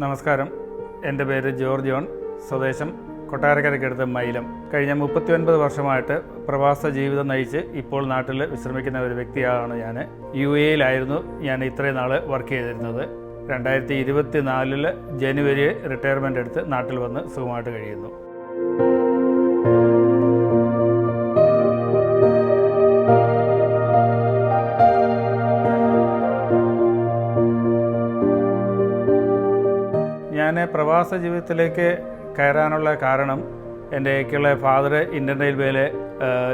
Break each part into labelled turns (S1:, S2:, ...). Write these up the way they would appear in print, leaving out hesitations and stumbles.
S1: നമസ്കാരം. എൻ്റെ പേര് ജോർജ് ജോൺ. സ്വദേശം കൊട്ടാരക്കരയ്ക്കടുത്ത് മൈലം. കഴിഞ്ഞ 39 വർഷമായിട്ട് പ്രവാസ ജീവിതം നയിച്ച് ഇപ്പോൾ നാട്ടിൽ വിശ്രമിക്കുന്ന ഒരു വ്യക്തിയാണ് ഞാൻ. UAE-യിലായിരുന്നു ഞാൻ ഇത്രയും നാൾ വർക്ക് ചെയ്തിരുന്നത്. 2024 ജനുവരി റിട്ടയർമെൻ്റ് എടുത്ത് നാട്ടിൽ വന്ന് സുഖമായിട്ട് കഴിയുന്നു. ഞാൻ പ്രവാസ ജീവിതത്തിലേക്ക് കയറാനുള്ള കാരണം എൻ്റെയൊക്കെയുള്ള ഫാദർ ഇന്ത്യൻ റെയിൽവേയിലെ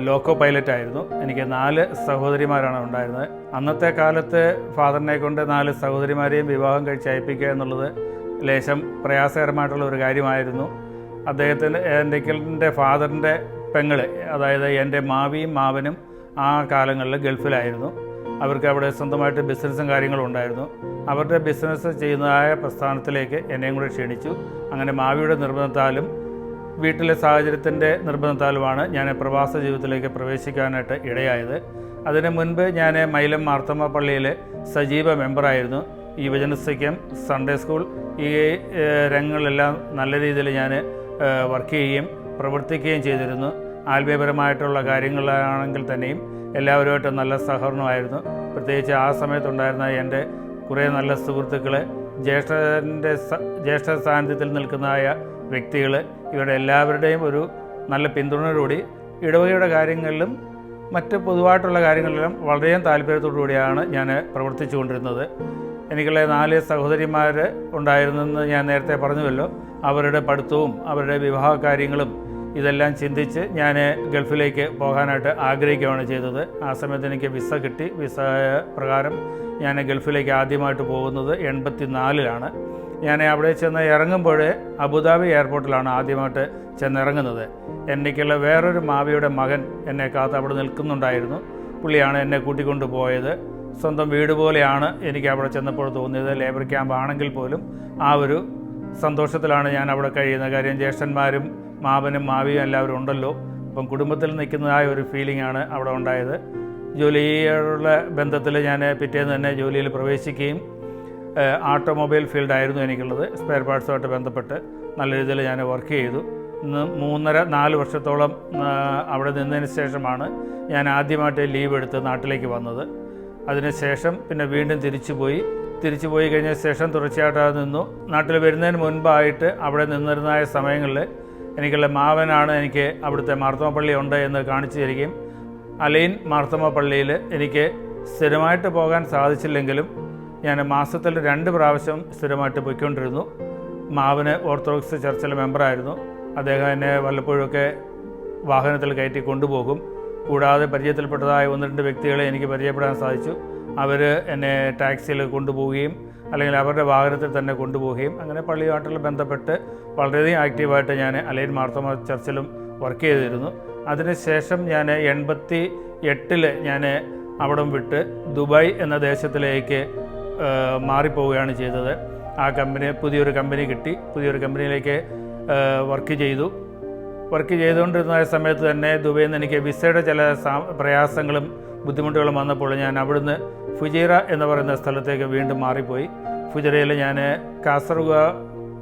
S1: ലോക്കോ പൈലറ്റായിരുന്നു. എനിക്ക് 4 സഹോദരിമാരാണ് ഉണ്ടായിരുന്നത്. അന്നത്തെ കാലത്ത് ഫാദറിനെ കൊണ്ട് 4 സഹോദരിമാരെയും വിവാഹം കഴിച്ച് അയപ്പിക്കുക എന്നുള്ളത് ലേശം പ്രയാസകരമായിട്ടുള്ള ഒരു കാര്യമായിരുന്നു. എൻ്റെ ഫാദറിൻ്റെ പെങ്ങൾ, അതായത് എൻ്റെ മാവിയും മാവനും ആ കാലങ്ങളിൽ ഗൾഫിലായിരുന്നു. അവർക്ക് അവിടെ സ്വന്തമായിട്ട് ബിസിനസ്സും കാര്യങ്ങളും ഉണ്ടായിരുന്നു. അവരുടെ ബിസിനസ് ചെയ്യുന്നതായ പ്രസ്ഥാനത്തിലേക്ക് എന്നെയും കൂടെ ക്ഷണിച്ചു. അങ്ങനെ മാവിയുടെ നിർബന്ധത്താലും വീട്ടിലെ സാഹചര്യത്തിൻ്റെ നിർബന്ധത്താലുമാണ് ഞാൻ പ്രവാസ ജീവിതത്തിലേക്ക് പ്രവേശിക്കാനായിട്ട് ഇടയായത്. അതിന് മുൻപ് ഞാൻ മൈലം മാർത്തമ്മ പള്ളിയിലെ സജീവ മെമ്പറായിരുന്നു. യുവജനസഖ്യം, സൺഡേ സ്കൂൾ, ഈ രംഗങ്ങളിലെല്ലാം നല്ല രീതിയിൽ ഞാൻ വർക്ക് ചെയ്യുകയും പ്രവർത്തിക്കുകയും ചെയ്തിരുന്നു. ആത്മീയപരമായിട്ടുള്ള കാര്യങ്ങളാണെങ്കിൽ തന്നെയും എല്ലാവരുമായിട്ട് നല്ല സഹകരണമായിരുന്നു. പ്രത്യേകിച്ച് ആ സമയത്തുണ്ടായിരുന്ന എൻ്റെ കുറേ നല്ല സുഹൃത്തുക്കൾ, ജ്യേഷ്ഠ സാന്നിധ്യത്തിൽ നിൽക്കുന്നതായ വ്യക്തികൾ, ഇവരുടെ എല്ലാവരുടെയും ഒരു നല്ല പിന്തുണയോടുകൂടി ഇടവകയുടെ കാര്യങ്ങളിലും മറ്റ് പൊതുവായിട്ടുള്ള കാര്യങ്ങളിലും വളരെയും താല്പര്യത്തോടു കൂടിയാണ് ഞാൻ പ്രവർത്തിച്ചു കൊണ്ടിരുന്നത്. എനിക്കുള്ള 4 സഹോദരിമാർ ഉണ്ടായിരുന്നെന്ന് ഞാൻ നേരത്തെ പറഞ്ഞുവല്ലോ. അവരുടെ പഠിത്തവും അവരുടെ വിവാഹ കാര്യങ്ങളും ഇതെല്ലാം ചിന്തിച്ച് ഞാൻ ഗൾഫിലേക്ക് പോകാനായിട്ട് ആഗ്രഹിക്കുകയാണ് ചെയ്തത്. ആ സമയത്ത് എനിക്ക് വിസ കിട്ടി. വിസ പ്രകാരം ഞാൻ ഗൾഫിലേക്ക് ആദ്യമായിട്ട് പോകുന്നത് 84-ലാണ്. ഞാൻ അവിടെ ചെന്ന് ഇറങ്ങുമ്പോൾ അബുദാബി എയർപോർട്ടിലാണ് ആദ്യമായിട്ട് ചെന്നിറങ്ങുന്നത്. എനിക്കുള്ള വേറൊരു മാവിയുടെ മകൻ എന്നെ കാത്ത് അവിടെ നിൽക്കുന്നുണ്ടായിരുന്നു. പുള്ളിയാണ് എന്നെ കൂട്ടിക്കൊണ്ട് പോയത്. സ്വന്തം വീട് പോലെയാണ് എനിക്ക് അവിടെ ചെന്നപ്പോൾ തോന്നിയത്. ലേബർ ക്യാമ്പ് ആണെങ്കിൽ പോലും ആ ഒരു സന്തോഷത്തിലാണ് ഞാൻ അവിടെ കഴിയുന്നത്. കാര്യം ജ്യേഷ്ഠന്മാരും മാവനും മാവിയും എല്ലാവരും ഉണ്ടല്ലോ. അപ്പം കുടുംബത്തിൽ നിൽക്കുന്നതായ ഒരു ഫീലിംഗാണ് അവിടെ ഉണ്ടായത്. ജോലിയോടുള്ള ബന്ധത്തിൽ ഞാൻ പിറ്റേന്ന് തന്നെ ജോലിയിൽ പ്രവേശിക്കുകയും ഓട്ടോമൊബൈൽ ഫീൽഡായിരുന്നു എനിക്കുള്ളത്. സ്പെയർ പാർട്സുമായിട്ട് ബന്ധപ്പെട്ട് നല്ല രീതിയിൽ ഞാൻ വർക്ക് ചെയ്തു. 3.5-4 വർഷത്തോളം അവിടെ നിന്നതിന് ശേഷമാണ് ഞാൻ ആദ്യമായിട്ട് ലീവ് എടുത്ത് നാട്ടിലേക്ക് വന്നത്. അതിനുശേഷം പിന്നെ വീണ്ടും തിരിച്ചു പോയി കഴിഞ്ഞ ശേഷം തുടർച്ചയായിട്ട് അത് നിന്നു. നാട്ടിൽ വരുന്നതിന് മുൻപായിട്ട് അവിടെ നിന്നിരുന്ന സമയങ്ങളിൽ എനിക്കുള്ള മാവനാണ് എനിക്ക് അവിടുത്തെ മാർത്തമ്മ പള്ളി ഉണ്ട് എന്ന് കാണിച്ചു തരികയും അലൈൻ മാർത്തമ്മ പള്ളിയിൽ എനിക്ക് സ്ഥിരമായിട്ട് പോകാൻ സാധിച്ചില്ലെങ്കിലും ഞാൻ മാസത്തിൽ 2 പ്രാവശ്യം സ്ഥിരമായിട്ട് പോയിക്കൊണ്ടിരുന്നു. മാവന് ഓർത്തഡോക്സ് ചർച്ചിലെ മെമ്പറായിരുന്നു. അദ്ദേഹം എന്നെ വല്ലപ്പോഴൊക്കെ വാഹനത്തിൽ കയറ്റി കൊണ്ടുപോകും. കൂടാതെ പരിചയത്തിൽപ്പെട്ടതായ 1-2 വ്യക്തികളെ എനിക്ക് പരിചയപ്പെടാൻ സാധിച്ചു. അവർ എന്നെ ടാക്സിയിൽ കൊണ്ടുപോവുകയും അല്ലെങ്കിൽ അവരുടെ വാഹനത്തിൽ തന്നെ കൊണ്ടുപോവുകയും അങ്ങനെ പള്ളിയുമായിട്ടുള്ള ബന്ധപ്പെട്ട് വളരെയധികം ആക്റ്റീവായിട്ട് ഞാൻ അലൈൻ മാർത്തമ്മ ചർച്ചിലും വർക്ക് ചെയ്തിരുന്നു. അതിനുശേഷം ഞാൻ 88 ഞാൻ അവിടം വിട്ട് ദുബായ് എന്ന ദേശത്തിലേക്ക് മാറിപ്പോവുകയാണ് ചെയ്തത്. ആ പുതിയൊരു കമ്പനി കിട്ടി. പുതിയൊരു കമ്പനിയിലേക്ക് വർക്ക് ചെയ്തുകൊണ്ടിരുന്ന സമയത്ത് തന്നെ ദുബൈയിൽ നിന്ന് എനിക്ക് വിസയുടെ ചില പ്രയാസങ്ങളും ബുദ്ധിമുട്ടുകളും വന്നപ്പോൾ ഞാൻ അവിടുന്ന് ഫുജൈറ എന്ന് പറയുന്ന സ്ഥലത്തേക്ക് വീണ്ടും മാറിപ്പോയി. ഫുജൈറയിൽ ഞാൻ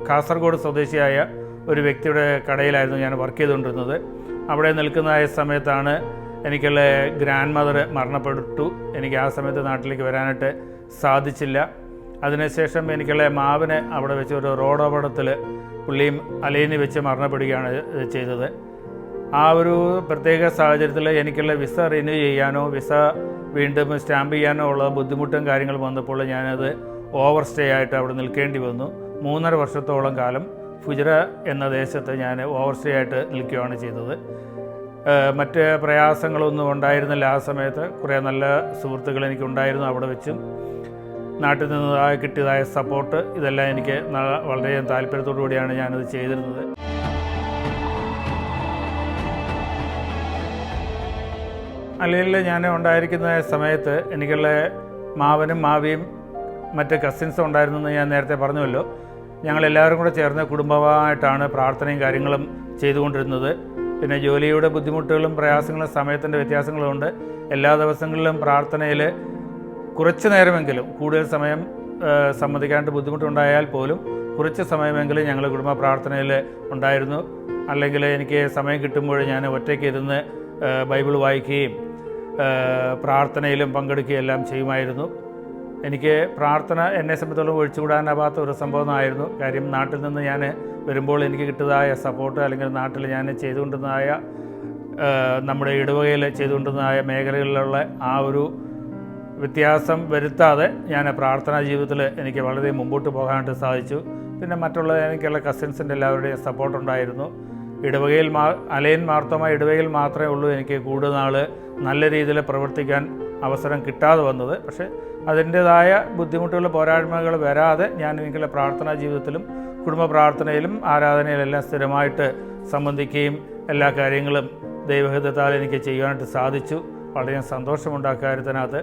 S1: കാസർഗോഡ് സ്വദേശിയായ ഒരു വ്യക്തിയുടെ കടയിലായിരുന്നു ഞാൻ വർക്ക് ചെയ്തുകൊണ്ടിരുന്നത്. അവിടെ നിൽക്കുന്ന സമയത്താണ് എനിക്കുള്ള ഗ്രാൻഡ് മദർ മരണപ്പെട്ടു. എനിക്ക് ആ സമയത്ത് നാട്ടിലേക്ക് വരാനായിട്ട് സാധിച്ചില്ല. അതിനുശേഷം എനിക്കുള്ള മാവിനെ അവിടെ വെച്ച് ഒരു റോഡ് അപകടത്തിൽ പുള്ളിയും അലൈനിൽ വെച്ച് മരണപ്പെടുകയാണ് ചെയ്തത്. ആ ഒരു പ്രത്യേക സാഹചര്യത്തിൽ എനിക്കുള്ള വിസ റിന്യൂ ചെയ്യാനോ വിസ വീണ്ടും സ്റ്റാമ്പ് ചെയ്യാനോ ഉള്ള ബുദ്ധിമുട്ടും കാര്യങ്ങളും വന്നപ്പോൾ ഞാനത് ഓവർ സ്റ്റേ ആയിട്ട് അവിടെ നിൽക്കേണ്ടി വന്നു. 3.5 വർഷത്തോളം കാലം ഫുജറ എന്ന ദേശത്ത് ഞാൻ ഓവർ സ്റ്റേ ആയിട്ട് നിൽക്കുകയാണ് ചെയ്തത്. മറ്റ് പ്രയാസങ്ങളൊന്നും ഉണ്ടായിരുന്നില്ല. ആ സമയത്ത് കുറേ നല്ല സുഹൃത്തുക്കൾ എനിക്കുണ്ടായിരുന്നു. അവിടെ വെച്ചും നാട്ടിൽ നിന്ന് കിട്ടിയതായ സപ്പോർട്ട് ഇതെല്ലാം എനിക്ക് വളരെ താല്പര്യത്തോടു കൂടിയാണ് ഞാനത് ചെയ്തിരുന്നത്. അല്ലെങ്കിൽ ഞാൻ ഉണ്ടായിരിക്കുന്ന സമയത്ത് എനിക്കുള്ള മാവനും മാവിയും മറ്റ് കസിൻസും ഉണ്ടായിരുന്നെന്ന് ഞാൻ നേരത്തെ പറഞ്ഞുവല്ലോ. ഞങ്ങളെല്ലാവരും കൂടെ ചേർന്ന് കുടുംബമായിട്ടാണ് പ്രാർത്ഥനയും കാര്യങ്ങളും ചെയ്തുകൊണ്ടിരുന്നത്. പിന്നെ ജോലിയുടെ ബുദ്ധിമുട്ടുകളും പ്രയാസങ്ങളും സമയത്തിൻ്റെ വ്യത്യാസങ്ങളും ഉണ്ട്. എല്ലാ ദിവസങ്ങളിലും പ്രാർത്ഥനയിൽ കുറച്ച് നേരമെങ്കിലും കൂടുതൽ സമയം സംബന്ധിക്കാനായിട്ട് ബുദ്ധിമുട്ടുണ്ടായാൽ പോലും കുറച്ച് സമയമെങ്കിലും ഞങ്ങൾ കുടുംബ പ്രാർത്ഥനയിൽ ഉണ്ടായിരുന്നു. അല്ലെങ്കിൽ എനിക്ക് സമയം കിട്ടുമ്പോൾ ഞാൻ ഒറ്റയ്ക്ക് ഇരുന്ന് ബൈബിൾ വായിക്കുകയും പ്രാർത്ഥനയിലും പങ്കെടുക്കുകയും എല്ലാം ചെയ്യുമായിരുന്നു. എനിക്ക് പ്രാർത്ഥന എന്നെ സംബന്ധിച്ചോളം ഒഴിച്ചുകൂടാനാവാത്ത ഒരു സംഭവമായിരുന്നു. കാര്യം നാട്ടിൽ നിന്ന് ഞാൻ വരുമ്പോൾ എനിക്ക് കിട്ടുന്നതായ സപ്പോർട്ട്, അല്ലെങ്കിൽ നാട്ടിൽ ഞാൻ ചെയ്തുകൊണ്ടിരുന്നതായ നമ്മുടെ ഇടവകയിൽ ചെയ്തുകൊണ്ടിരുന്നതായ മേഖലകളിലുള്ള ആ ഒരു വ്യത്യാസം വരുത്താതെ ഞാൻ പ്രാർത്ഥനാ ജീവിതത്തിൽ എനിക്ക് വളരെ മുമ്പോട്ട് പോകാനായിട്ട് സാധിച്ചു. പിന്നെ മറ്റുള്ള എനിക്കുള്ള കസിൻസിൻ്റെ എല്ലാവരുടെയും സപ്പോർട്ടുണ്ടായിരുന്നു. ഇടവകയിൽ അലൈൻ മാർത്തോമ ഇടവകയിൽ മാത്രമേ ഉള്ളൂ എനിക്ക് കൂടുതൽ നാൾ നല്ല രീതിയിൽ പ്രവർത്തിക്കാൻ അവസരം കിട്ടാതെ വന്നത്. പക്ഷേ അതിൻ്റേതായ ബുദ്ധിമുട്ടുകൾ, പോരായ്മകൾ വരാതെ ഞാൻ എനിക്കുള്ള പ്രാർത്ഥനാ ജീവിതത്തിലും കുടുംബ പ്രാർത്ഥനയിലും ആരാധനയിലെല്ലാം സ്ഥിരമായിട്ട് സംബന്ധിക്കുകയും എല്ലാ കാര്യങ്ങളും ദൈവഹിതത്താൽ എനിക്ക് ചെയ്യാനായിട്ട് സാധിച്ചു. വളരെ സന്തോഷമുണ്ട് ആ കാര്യത്തിനകത്ത്.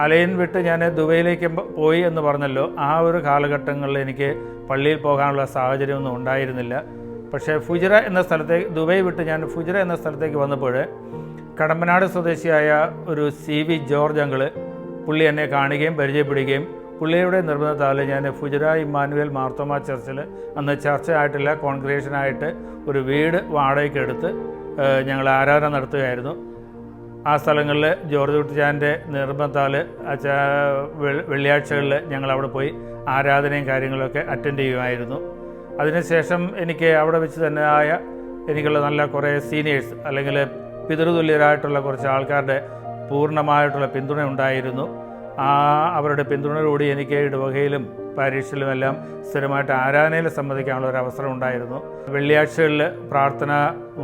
S1: അലൈൻ വിട്ട് ഞാൻ ദുബൈയിലേക്ക് പോയി എന്ന് പറഞ്ഞല്ലോ, ആ ഒരു കാലഘട്ടങ്ങളിൽ എനിക്ക് പള്ളിയിൽ പോകാനുള്ള സാഹചര്യമൊന്നും ഉണ്ടായിരുന്നില്ല. പക്ഷേ ഫുജിറ എന്ന സ്ഥലത്തേക്ക്, ദുബൈ വിട്ട് ഞാൻ ഫുജിറ എന്ന സ്ഥലത്തേക്ക് വന്നപ്പോൾ കടമ്പനാട് സ്വദേശിയായ ഒരു CV ജോർജ് അങ്കിൾ പുള്ളി എന്നെ കാണുകയും പരിചയപ്പെടുകയും പുള്ളിയുടെ നിർബന്ധത്താൽ ഞാൻ ഫുജിറ ഇമ്മാനുവേൽ മാർത്തോമ ചർച്ചിൽ, അന്ന് ചർച്ച ആയിട്ടില്ല, കോൺഗ്രിഗേഷനായിട്ട് ഒരു വീട് വാടകയ്ക്ക് എടുത്ത് ഞങ്ങൾ ആരാധന നടത്തുകയായിരുന്നു. ആ സ്ഥലങ്ങളിൽ ജോർജ് കുട്ടിച്ചാൻ്റെ നിർബന്ധത്താൽ വെള്ളിയാഴ്ചകളിൽ ഞങ്ങൾ അവിടെ പോയി ആരാധനയും കാര്യങ്ങളൊക്കെ അറ്റൻഡ് ചെയ്യുമായിരുന്നു. അതിനുശേഷം എനിക്ക് അവിടെ വെച്ച് തന്നെ എനിക്കുള്ള നല്ല കുറേ സീനിയേഴ്സ്, അല്ലെങ്കിൽ പിതൃതുല്യരായിട്ടുള്ള കുറച്ച് ആൾക്കാരുടെ പൂർണ്ണമായിട്ടുള്ള പിന്തുണ ഉണ്ടായിരുന്നു. അവരുടെ പിന്തുണയോടുകൂടി എനിക്ക് ഇടവകയിലും പാരീഷിലും എല്ലാം സ്ഥിരമായിട്ട് ആരാധനയിൽ സംബന്ധിക്കാനുള്ള ഒരു അവസരം ഉണ്ടായിരുന്നു. വെള്ളിയാഴ്ചകളിൽ പ്രാർത്ഥന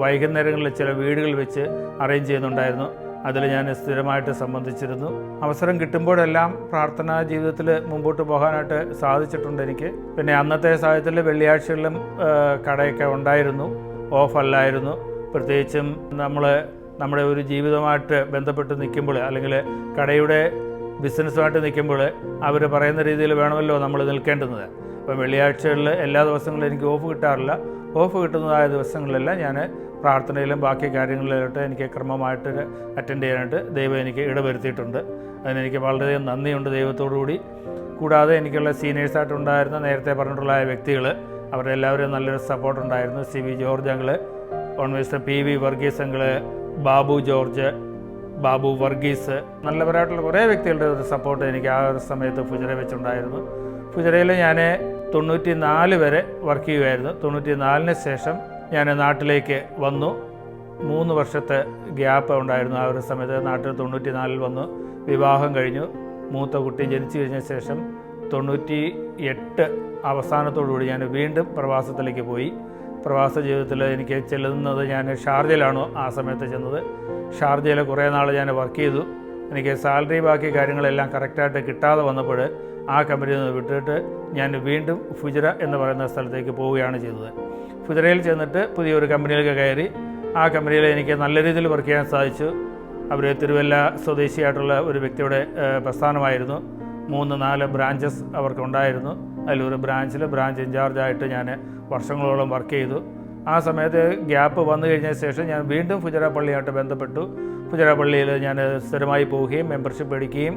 S1: വൈകുന്നേരങ്ങളിൽ ചില വീടുകളിൽ വെച്ച് അറേഞ്ച് ചെയ്യുന്നുണ്ടായിരുന്നു. അതിൽ ഞാൻ സ്ഥിരമായിട്ട് സംബന്ധിച്ചിരുന്നു. അവസരം കിട്ടുമ്പോഴെല്ലാം പ്രാർത്ഥനാ ജീവിതത്തിൽ മുമ്പോട്ട് പോകാനായിട്ട് സാധിച്ചിട്ടുണ്ട് എനിക്ക്. പിന്നെ അന്നത്തെ സാഹചര്യത്തിൽ വെള്ളിയാഴ്ചകളിലും കടയൊക്കെ ഉണ്ടായിരുന്നു, ഓഫല്ലായിരുന്നു. പ്രത്യേകിച്ചും നമ്മുടെ ഒരു ജീവിതമായിട്ട് ബന്ധപ്പെട്ട് നിൽക്കുമ്പോൾ, അല്ലെങ്കിൽ കടയുടെ ബിസിനസ്സുമായിട്ട് നിൽക്കുമ്പോൾ അവർ പറയുന്ന രീതിയിൽ വേണമല്ലോ നമ്മൾ നിൽക്കേണ്ടുന്നത്. അപ്പം വെള്ളിയാഴ്ചകളിൽ എല്ലാ ദിവസങ്ങളിലും എനിക്ക് ഓഫ് കിട്ടാറില്ല. ഓഫ് കിട്ടുന്നതായ ദിവസങ്ങളിലെല്ലാം ഞാൻ പ്രാർത്ഥനയിലും ബാക്കി കാര്യങ്ങളിലോട്ട് എനിക്ക് ക്രമമായിട്ട് അറ്റൻഡ് ചെയ്യാനായിട്ട് ദൈവം എനിക്ക് ഇടവരുത്തിയിട്ടുണ്ട്. അതിനെനിക്ക് വളരെ നന്ദിയുണ്ട് ദൈവത്തോടുകൂടി. കൂടാതെ എനിക്കുള്ള സീനിയേഴ്സായിട്ടുണ്ടായിരുന്ന നേരത്തെ പറഞ്ഞിട്ടുള്ള വ്യക്തികൾ, അവരുടെ എല്ലാവരും നല്ലൊരു സപ്പോർട്ടുണ്ടായിരുന്നു. CV George uncle, mister PV Varghese uncle, Babu George, Babu Varghese, നല്ലവരായിട്ടുള്ള കുറേ വ്യക്തികളുടെ ഒരു സപ്പോർട്ട് എനിക്ക് ആ ഒരു സമയത്ത് ഫുജിറ വെച്ചുണ്ടായിരുന്നു. ഫുജിറയിൽ ഞാൻ 94 വരെ വർക്ക് ചെയ്യുമായിരുന്നു. 94 ശേഷം ഞാൻ നാട്ടിലേക്ക് വന്നു. 3 വർഷത്തെ ഗ്യാപ്പ് ഉണ്ടായിരുന്നു. ആ ഒരു സമയത്ത് നാട്ടിൽ 94 വന്നു. വിവാഹം കഴിഞ്ഞു. മൂത്ത കുട്ടി ജനിച്ചു കഴിഞ്ഞ ശേഷം 98 അവസാനത്തോടുകൂടി ഞാൻ വീണ്ടും പ്രവാസത്തിലേക്ക് പോയി. പ്രവാസ ജീവിതത്തിൽ എനിക്ക് ചെല്ലുന്നത്, ഞാൻ ഷാർജയിലാണ് ആ സമയത്ത് ചെന്നത്. ഷാർജയിൽ കുറേ നാൾ ഞാൻ വർക്ക് ചെയ്തു. എനിക്ക് സാലറി ബാക്കി കാര്യങ്ങളെല്ലാം കറക്റ്റായിട്ട് കിട്ടാതെ വന്നപ്പോൾ ആ കമ്പനിയിൽ നിന്ന് വിട്ടിട്ട് ഞാൻ വീണ്ടും ഫുജിറ എന്ന് പറയുന്ന സ്ഥലത്തേക്ക് പോവുകയാണ് ചെയ്തത്. ഫുജിറയിൽ ചെന്നിട്ട് പുതിയൊരു കമ്പനിയിലേക്ക് കയറി. ആ കമ്പനിയിൽ എനിക്ക് നല്ല രീതിയിൽ വർക്ക് ചെയ്യാൻ സാധിച്ചു. അവർ തിരുവല്ല സ്വദേശിയായിട്ടുള്ള ഒരു വ്യക്തിയുടെ പ്രസ്ഥാനമായിരുന്നു. 3-4 ബ്രാഞ്ചസ് അവർക്കുണ്ടായിരുന്നു. അതിലൊരു ബ്രാഞ്ച് ഇൻചാർജായിട്ട് ഞാൻ വർഷങ്ങളോളം വർക്ക് ചെയ്തു. ആ സമയത്ത് ഗ്യാപ്പ് വന്നു കഴിഞ്ഞ ശേഷം ഞാൻ വീണ്ടും ഫുജിറ പള്ളിയായിട്ട് ബന്ധപ്പെട്ടു. ഫുജിറ പള്ളിയിൽ ഞാൻ സ്ഥിരമായി പോവുകയും മെമ്പർഷിപ്പ് എടുക്കുകയും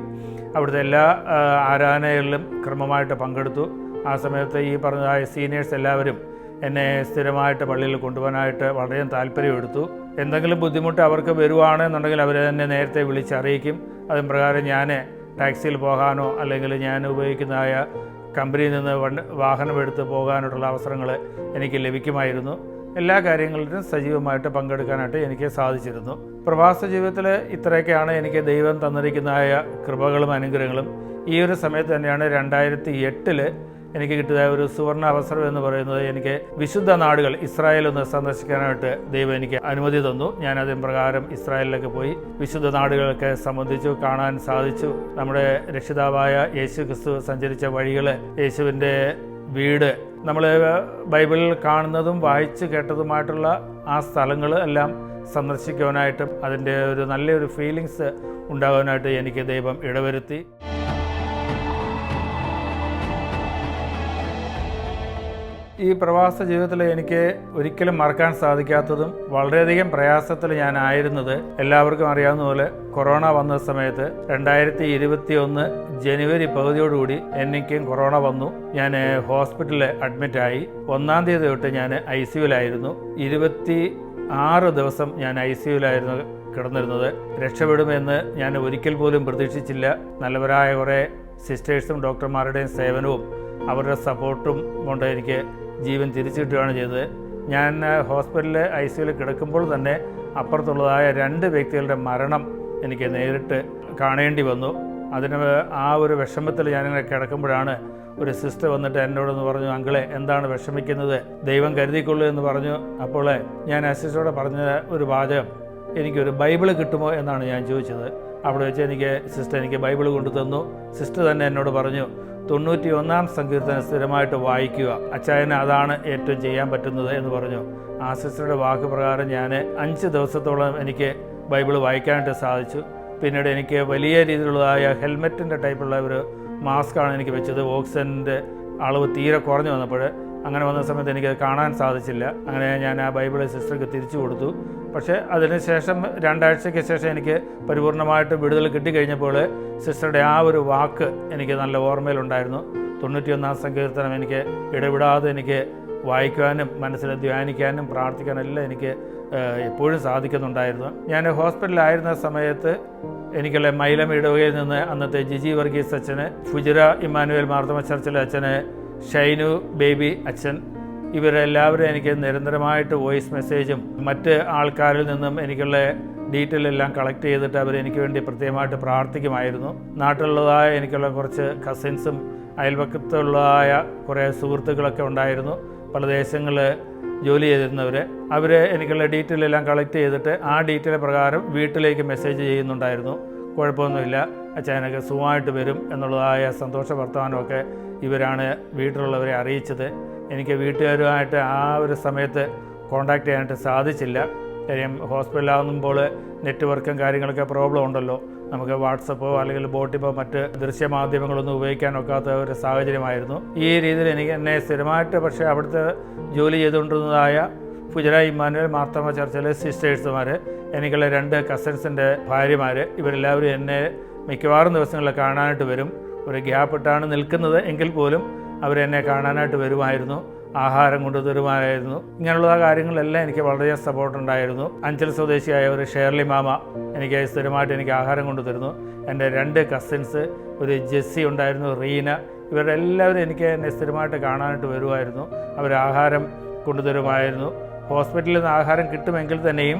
S1: അവിടുത്തെ എല്ലാ ആരാധനകളിലും ക്രമമായിട്ട് പങ്കെടുത്തു. ആ സമയത്ത് ഈ പറഞ്ഞതായ സീനിയേഴ്സ് എല്ലാവരും എന്നെ സ്ഥിരമായിട്ട് പള്ളിയിൽ കൊണ്ടുപോകാനായിട്ട് വളരെ താല്പര്യമെടുത്തു. എന്തെങ്കിലും ബുദ്ധിമുട്ട് അവർക്ക് വരുവാണെന്നുണ്ടെങ്കിൽ അവർ എന്നെ നേരത്തെ വിളിച്ചറിയിക്കും. അതിന് പ്രകാരം ഞാൻ ടാക്സിയിൽ പോകാനോ അല്ലെങ്കിൽ ഞാൻ ഉപയോഗിക്കുന്നതായ കമ്പനിയിൽ നിന്ന് വാഹനമെടുത്ത് പോകാനായിട്ടുള്ള അവസരങ്ങൾ എനിക്ക് ലഭിക്കുമായിരുന്നു. എല്ലാ കാര്യങ്ങളിലും സജീവമായിട്ട് പങ്കെടുക്കാനായിട്ട് എനിക്ക് സാധിച്ചിരുന്നു. പ്രവാസ ജീവിതത്തിൽ ഇത്രയൊക്കെയാണ് എനിക്ക് ദൈവം തന്നിരിക്കുന്നതായ കൃപകളും അനുഗ്രഹങ്ങളും. ഈ ഒരു സമയത്ത് തന്നെയാണ് 2008 എനിക്ക് കിട്ടിയ ഒരു സുവർണ അവസരം എന്ന് പറയുന്നത്, എനിക്ക് വിശുദ്ധ നാടുകൾ ഇസ്രായേലൊന്ന് സന്ദർശിക്കാനായിട്ട് ദൈവം എനിക്ക് അനുമതി തന്നു. ഞാൻ അതിന് പ്രകാരം ഇസ്രായേലിലേക്ക് പോയി വിശുദ്ധ നാടുകളൊക്കെ സംബന്ധിച്ചു, കാണാൻ സാധിച്ചു. നമ്മുടെ രക്ഷിതാവായ യേശു ക്രിസ്തു സഞ്ചരിച്ച വഴികൾ, യേശുവിൻ്റെ വീട്, നമ്മൾ ബൈബിളിൽ കാണുന്നതും വായിച്ച് കേട്ടതുമായിട്ടുള്ള ആ സ്ഥലങ്ങൾ എല്ലാം സന്ദർശിക്കുവാനായിട്ടും അതിൻ്റെ ഒരു നല്ലൊരു ഫീലിങ്സ് ഉണ്ടാകാനായിട്ട് എനിക്ക് ദൈവം ഇടവരുത്തി. ഈ പ്രവാസ ജീവിതത്തിൽ എനിക്ക് ഒരിക്കലും മറക്കാൻ സാധിക്കാത്തതും വളരെയധികം പ്രയാസത്തിൽ ഞാനായിരുന്നത് എല്ലാവർക്കും അറിയാവുന്ന പോലെ കൊറോണ വന്ന സമയത്ത് 2021 ജനുവരി പകുതിയോടുകൂടി എനിക്കും കൊറോണ വന്നു. ഞാൻ ഹോസ്പിറ്റലിൽ അഡ്മിറ്റായി. 1-ാം തീയതി തൊട്ട് ഞാൻ ICUവിലായിരുന്നു. 26 ദിവസം ഞാൻ ICUവിലായിരുന്നു കിടന്നിരുന്നത്. രക്ഷപ്പെടുമെന്ന് ഞാൻ ഒരിക്കൽ പോലും പ്രതീക്ഷിച്ചില്ല. നല്ലവരായ കുറേ സിസ്റ്റേഴ്സും ഡോക്ടർമാരുടെയും സേവനവും അവരുടെ സപ്പോർട്ടും കൊണ്ട് എനിക്ക് ജീവൻ തിരിച്ചു കിട്ടുകയാണ് ചെയ്തത്. ഞാൻ ഹോസ്പിറ്റലിൽ ICUവിൽ കിടക്കുമ്പോൾ തന്നെ അപ്പുറത്തുള്ളതായ 2 വ്യക്തികളുടെ മരണം എനിക്ക് നേരിട്ട് കാണേണ്ടി വന്നു. അതിന് ആ ഒരു വിഷമത്തിൽ ഞാനിങ്ങനെ കിടക്കുമ്പോഴാണ് ഒരു സിസ്റ്റർ വന്നിട്ട് എന്നോടൊന്ന് പറഞ്ഞു, അങ്കിളെ എന്താണ് വിഷമിക്കുന്നത്, ദൈവം കരുതിക്കൊള്ളൂ എന്ന് പറഞ്ഞു. അപ്പോൾ ഞാൻ ആ സിസ്റ്ററോട് പറഞ്ഞ ഒരു വാചകം, എനിക്കൊരു ബൈബിള് കിട്ടുമോ എന്നാണ് ഞാൻ ചോദിച്ചത്. അവിടെ വെച്ച് സിസ്റ്റർ എനിക്ക് ബൈബിള് കൊണ്ടു തന്നു. സിസ്റ്റർ തന്നെ എന്നോട് പറഞ്ഞു, 91-ാം സങ്കീർത്തനം സ്ഥിരമായിട്ട് വായിക്കുക, അച്ചായന് അതാണ് ഏറ്റവും ചെയ്യാൻ പറ്റുന്നത് എന്ന് പറഞ്ഞു. ആ സിസ്റ്ററുടെ വാക്ക് പ്രകാരം ഞാൻ 5 ദിവസത്തോളം എനിക്ക് ബൈബിള് വായിക്കാനായിട്ട് സാധിച്ചു. പിന്നീട് എനിക്ക് വലിയ രീതിയിലുള്ളതായ ഹെൽമെറ്റിൻ്റെ ടൈപ്പുള്ള ഒരു മാസ്കാണ് എനിക്ക് വെച്ചത്. ഓക്സിജൻ്റെ അളവ് തീരെ കുറഞ്ഞു വന്നപ്പോൾ അങ്ങനെ വന്ന സമയത്ത് എനിക്കത് കാണാൻ സാധിച്ചില്ല. അങ്ങനെ ഞാൻ ആ ബൈബിള് സിസ്റ്റർക്ക് തിരിച്ചു കൊടുത്തു. പക്ഷേ അതിനുശേഷം 2 ആഴ്ചയ്ക്ക് ശേഷം എനിക്ക് പരിപൂർണമായിട്ട് വിടുതൽ കിട്ടിക്കഴിഞ്ഞപ്പോൾ സിസ്റ്ററുടെ ആ ഒരു വാക്ക് എനിക്ക് നല്ല ഓർമ്മയിലുണ്ടായിരുന്നു. 91-ാം സങ്കീർത്തനം എനിക്ക് ഇടവിടാതെ എനിക്ക് വായിക്കുവാനും മനസ്സിൽ ധ്യാനിക്കാനും പ്രാർത്ഥിക്കാനും എല്ലാം എനിക്ക് എപ്പോഴും സാധിക്കുന്നുണ്ടായിരുന്നു. ഞാൻ ഹോസ്പിറ്റലിലായിരുന്ന സമയത്ത് എനിക്കുള്ള മൈലം ഇടവകയിൽ നിന്ന് അന്നത്തെ ജിജി വർഗീസ് അച്ഛന്, ഫുജിറ ഇമ്മാനുവേൽ മാർത്തോമ ചർച്ചിലെ അച്ഛന്, ഷൈനു ബേബി അച്ഛൻ, ഇവരെല്ലാവരും എനിക്ക് നിരന്തരമായിട്ട് വോയിസ് മെസ്സേജും മറ്റ് ആൾക്കാരിൽ നിന്നും എനിക്കുള്ള ഡീറ്റെയിൽ എല്ലാം കളക്ട് ചെയ്തിട്ട് അവരെനിക്ക് വേണ്ടി പ്രത്യേകമായിട്ട് പ്രാർത്ഥിക്കുമായിരുന്നു. നാട്ടിലുള്ളതായ എനിക്കുള്ള കുറച്ച് കസിൻസും അയൽപക്കത്തുള്ളതായ കുറേ സുഹൃത്തുക്കളൊക്കെ ഉണ്ടായിരുന്നു. പല ദേശങ്ങളിൽ ജോലി ചെയ്തിരുന്നവർ, അവർ എനിക്കുള്ള ഡീറ്റെയിൽ എല്ലാം കളക്ട് ചെയ്തിട്ട് ആ ഡീറ്റെയിൽ പ്രകാരം വീട്ടിലേക്ക് മെസ്സേജ് ചെയ്യുന്നുണ്ടായിരുന്നു. കുഴപ്പമൊന്നുമില്ല, അച്ഛനൊക്കെ സുഖമായിട്ട് വരും എന്നുള്ളതായ സന്തോഷ വർത്തമാനമൊക്കെ ഇവരാണ് വീട്ടിലുള്ളവരെ അറിയിച്ചത്. എനിക്ക് വീട്ടുകാരുമായിട്ട് ആ ഒരു സമയത്ത് കോണ്ടാക്ട് ചെയ്യാനായിട്ട് സാധിച്ചില്ല. കാര്യം ഹോസ്പിറ്റലാകുമ്പോൾ നെറ്റ്വർക്കും കാര്യങ്ങളൊക്കെ പ്രോബ്ലം ഉണ്ടല്ലോ. നമുക്ക് വാട്സപ്പോ അല്ലെങ്കിൽ ബോട്ടിപ്പോ മറ്റ് ദൃശ്യമാധ്യമങ്ങളൊന്നും ഉപയോഗിക്കാനൊക്കാത്ത ഒരു സാഹചര്യമായിരുന്നു. ഈ രീതിയിൽ എന്നെ സ്ഥിരമായിട്ട് പക്ഷേ അവിടുത്തെ ജോലി ചെയ്തുകൊണ്ടിരുന്നതായ ഫുജിറ ഇമ്മാനുവേൽ മാർത്തോമ ചർച്ചിലെ സിസ്റ്റേഴ്സുമാർ, എനിക്കുള്ള 2 കസിൻസിൻ്റെ ഭാര്യമാർ, ഇവരെല്ലാവരും എന്നെ മിക്കവാറും ദിവസങ്ങളിൽ കാണാനായിട്ട് വരും. ഒരു ഗ്യാപ്പ് ഇട്ടാണ് നിൽക്കുന്നത് എങ്കിൽ പോലും അവരെന്നെ കാണാനായിട്ട് വരുമായിരുന്നു. ആഹാരം കൊണ്ടുതരുമായിരുന്നു. ഇങ്ങനെയുള്ള കാര്യങ്ങളെല്ലാം എനിക്ക് വളരെ സപ്പോർട്ടുണ്ടായിരുന്നു. അഞ്ചൽ സ്വദേശിയായ ഒരു ഷേർലി മാമ എനിക്ക് സ്ഥിരമായിട്ട് എനിക്ക് ആഹാരം കൊണ്ടുതരുന്നു. എൻ്റെ 2 കസിൻസ്, ഒരു ജെസ്സി ഉണ്ടായിരുന്നു, റീന, ഇവരെല്ലാവരും എന്നെ സ്ഥിരമായിട്ട് കാണാനായിട്ട് വരുമായിരുന്നു. അവർ ആഹാരം കൊണ്ടുതരുമായിരുന്നു. ഹോസ്പിറ്റലിൽ നിന്ന് ആഹാരം കിട്ടുമെങ്കിൽ തന്നെയും